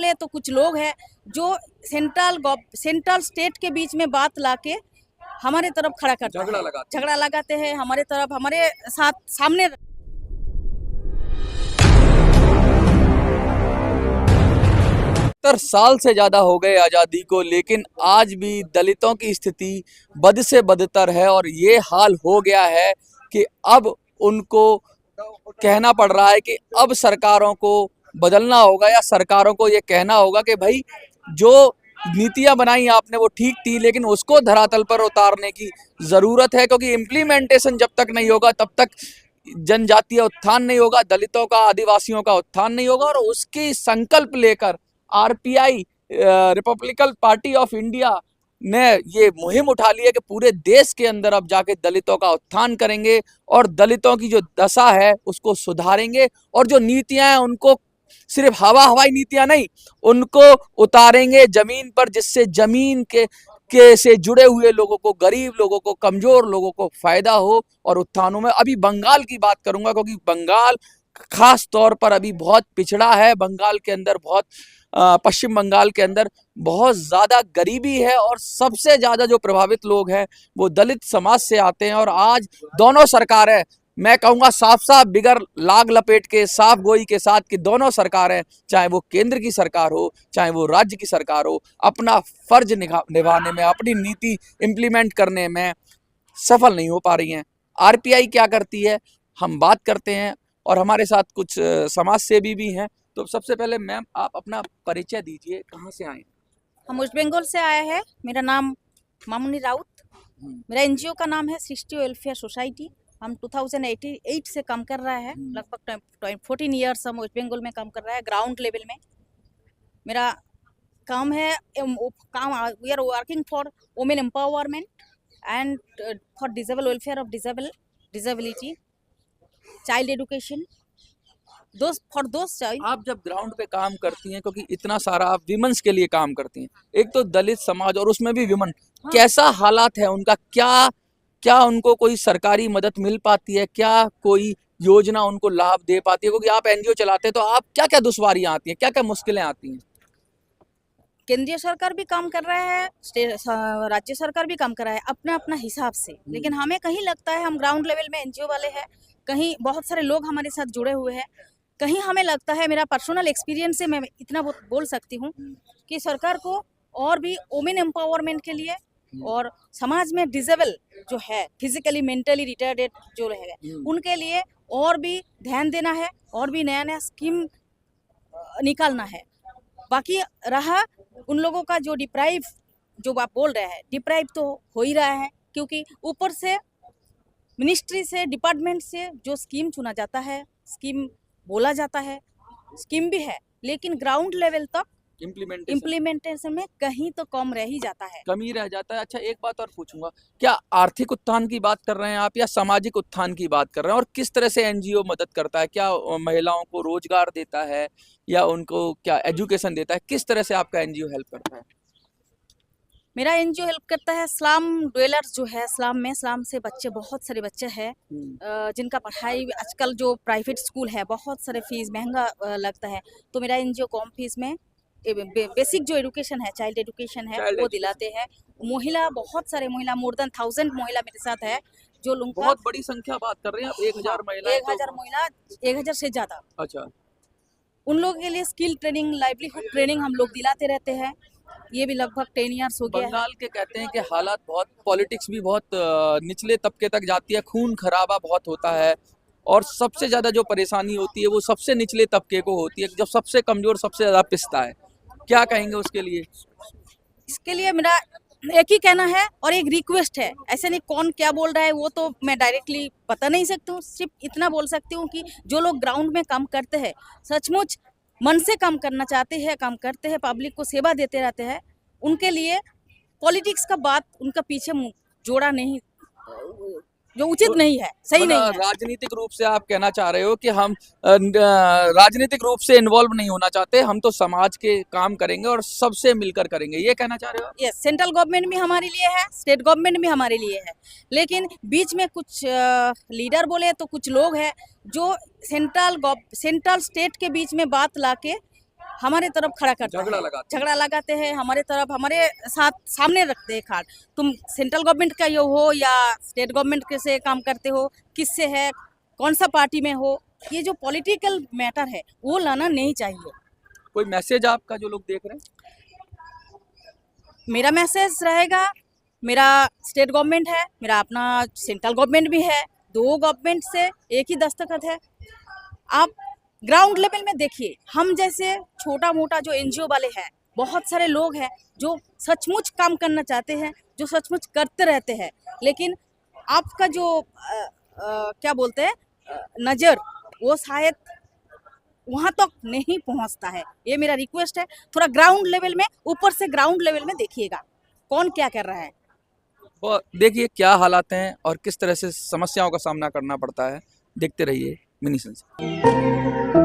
बोले तो कुछ लोग हैं जो सेंट्रल स्टेट के बीच में बात लाके हमारे तरफ खड़ा करते हैं, झगड़ा लगाते हैं हमारे तरफ, हमारे साथ सामने। 70 साल से ज्यादा हो गए आजादी को, लेकिन आज भी दलितों की स्थिति बद से बदतर है। और ये हाल हो गया है कि अब उनको कहना पड़ रहा है कि अब सरकारों को बदलना होगा, या सरकारों को ये कहना होगा कि भाई जो नीतियां बनाई आपने वो ठीक थी, लेकिन उसको धरातल पर उतारने की जरूरत है। क्योंकि इम्प्लीमेंटेशन जब तक नहीं होगा तब तक जनजातीय उत्थान नहीं होगा, दलितों का, आदिवासियों का उत्थान नहीं होगा। और उसकी संकल्प लेकर RPI, Republican party of India ने ये मुहिम उठा ली है कि पूरे देश के अंदर अब जाके दलितों का उत्थान करेंगे और दलितों की जो दशा है उसको सुधारेंगे। और जो नीतियां हैं उनको सिर्फ हवाई नीतियां नहीं, उनको उतारेंगे जमीन पर, जिससे जमीन के से जुड़े हुए लोगों को, गरीब लोगों को, कमजोर लोगों को फायदा हो और उत्थानों में। अभी बंगाल की बात करूंगा क्योंकि बंगाल खास तौर पर अभी बहुत पिछड़ा है। बंगाल के अंदर पश्चिम बंगाल के अंदर बहुत ज्यादा गरीबी है और सबसे ज्यादा जो प्रभावित लोग हैं वो दलित समाज से आते हैं। और आज दोनों सरकारें, मैं कहूंगा साफ साफ बिगर लाग लपेट के, साफ गोई के साथ कि दोनों सरकारें, चाहे वो केंद्र की सरकार हो चाहे वो राज्य की सरकार हो, अपना फर्ज निभाने में, अपनी नीति इंप्लीमेंट करने में सफल नहीं हो पा रही हैं। आरपीआई क्या करती है हम बात करते हैं, और हमारे साथ कुछ समाज सेवी भी हैं। तो सबसे पहले मैम आप अपना परिचय दीजिए, कहाँ से आए? हम वेस्ट बंगाल से आए हैं। मेरा नाम मामुनी राउत, मेरा एनजीओ का नाम है सृष्टि वेलफेयर सोसाइटी। हम 2008 से काम कर रहा है, लगभग 14 ईयर्स हम वेस्ट बंगाल में काम कर रहा है ग्राउंड लेवल में। मेरा काम है we are working for women empowerment and for disable welfare of disability, child education, for दोस्त। आप जब ग्राउंड पे काम करती हैं, क्योंकि इतना सारा आप विमेंस के लिए काम करती हैं, एक तो दलित समाज और उसमें भी विमेन, हाँ। कैसा हालात है उनका? क्या उनको कोई सरकारी मदद मिल पाती है? क्या कोई योजना उनको लाभ दे पाती है? क्योंकि आप एनजीओ चलाते हैं, तो आप क्या क्या दुश्वारियां आती हैं, क्या क्या मुश्किलें आती हैं? केंद्रीय सरकार भी काम कर रहा है, राज्य सरकार भी काम कर रहा है अपना अपना हिसाब से। लेकिन हमें कहीं लगता है, हम ग्राउंड लेवल में एनजीओ वाले हैं, कहीं बहुत सारे लोग हमारे साथ जुड़े हुए हैं, कहीं हमें लगता है, मेरा पर्सनल एक्सपीरियंस से मैं इतना बोल सकती हूँ कि सरकार को और भी वुमेन एम्पावरमेंट के लिए और समाज में डिसेबल जो है, फिजिकली मेंटली रिटार्डेड जो रहेगा, उनके लिए और भी ध्यान देना है और भी नया नया स्कीम निकालना है। बाकी रहा उन लोगों का जो डिप्राइव, जो आप बोल रहे हैं, डिप्राइव तो हो ही रहा है, क्योंकि ऊपर से मिनिस्ट्री से, डिपार्टमेंट से जो स्कीम चुना जाता है, स्कीम बोला जाता है, स्कीम भी है, लेकिन ग्राउंड लेवल तक इम्प्लीमेंटेशन में कहीं तो कम रह ही जाता है, कमी रह जाता है। अच्छा, एक बात और पूछूंगा, क्या आर्थिक उत्थान की बात कर रहे हैं आप या सामाजिक उत्थान की बात कर रहे हैं? और किस तरह से एनजीओ मदद करता है? क्या महिलाओं को रोजगार देता है या उनको क्या एजुकेशन देता है? किस तरह से आपका एनजीओ हेल्प करता है? मेरा एनजीओ हेल्प करता है स्लम ड्वेलर्स जो है, स्लम में, स्लम से बच्चे, बहुत सारे बच्चे हैं जिनका पढ़ाई आजकल जो प्राइवेट स्कूल है बहुत सारे फीस महंगा लगता है, तो मेरा एनजीओ कम फीस में बेसिक जो एजुकेशन है, चाइल्ड एजुकेशन है, वो दिलाते हैं। महिला, बहुत सारे महिला, मोर देन 1000 महिला मेरे साथ है, जो लोग बहुत बड़ी संख्या बात कर रहे हैं आप, 1000 महिला, 1000 महिला, 1000 से ज्यादा। अच्छा, उन लोगों के लिए स्किल ट्रेनिंग, लाइवलीहुड ट्रेनिंग हम लोग दिलाते रहते हैं। ये भी लगभग 10 ईयर्स हो गया। बंगाल के कहते हैं कि हालात बहुत, पॉलिटिक्स भी बहुत निचले तबके तक जाती है, खून खराबा बहुत होता है, और सबसे ज्यादा जो परेशानी होती है वो सबसे निचले तबके को होती है, जब सबसे कमजोर सबसे ज्यादा पिसता है। क्या कहेंगे उसके लिए? इसके लिए मेरा एक ही कहना है और एक रिक्वेस्ट है, ऐसे नहीं कौन क्या बोल रहा है वो तो मैं डायरेक्टली बता नहीं सकती हूँ, सिर्फ इतना बोल सकती हूँ कि जो लोग ग्राउंड में काम करते हैं, सचमुच मन से काम करना चाहते हैं, काम करते हैं, पब्लिक को सेवा देते रहते हैं, उनके लिए पॉलिटिक्स का बात उनका पीछे जोड़ा नहीं, जो उचित नहीं है, सही नहीं है। राजनीतिक रूप से आप कहना चाह रहे हो कि हम राजनीतिक रूप से इन्वॉल्व नहीं होना चाहते, हम तो समाज के काम करेंगे और सबसे मिलकर करेंगे, ये कहना चाह रहे हो? यस, सेंट्रल गवर्नमेंट भी हमारे लिए है, स्टेट गवर्नमेंट भी हमारे लिए है, लेकिन बीच में कुछ लीडर बोले तो कुछ लोग हैं जो सेंट्रल स्टेट के बीच में बात लाके हमारे तरफ खड़ा करता झगड़ा है, लगाते झगड़ा लगाते हैं हमारे तरफ, हमारे साथ सामने रखते हैं खाट। तुम सेंट्रल गवर्नमेंट का ये हो या स्टेट गवर्नमेंट के से काम करते हो, किससे है, कौन सा पार्टी में हो, ये जो पॉलिटिकल मैटर है वो लाना नहीं चाहिए। कोई मैसेज आपका जो लोग देख रहे हैं? मेरा मैसेज रहेगा, मेरा स्टेट गवर्नमेंट है, मेरा अपना सेंट्रल गवर्नमेंट भी है, दो गवर्नमेंट से एक ही दस्तखत है। आप ग्राउंड लेवल में देखिए, हम जैसे छोटा मोटा जो एनजीओ वाले हैं, बहुत सारे लोग हैं जो सचमुच काम करना चाहते हैं, जो सचमुच करते रहते हैं, लेकिन आपका जो क्या बोलते हैं नज़र, वो शायद वहाँ तक नहीं पहुँचता है। ये मेरा रिक्वेस्ट है, थोड़ा ग्राउंड लेवल में, ऊपर से ग्राउंड लेवल में देखिएगा कौन क्या कर रहा है। और देखिए क्या हालात हैं और किस तरह से समस्याओं का सामना करना पड़ता है। देखते रहिए मिनी संसद।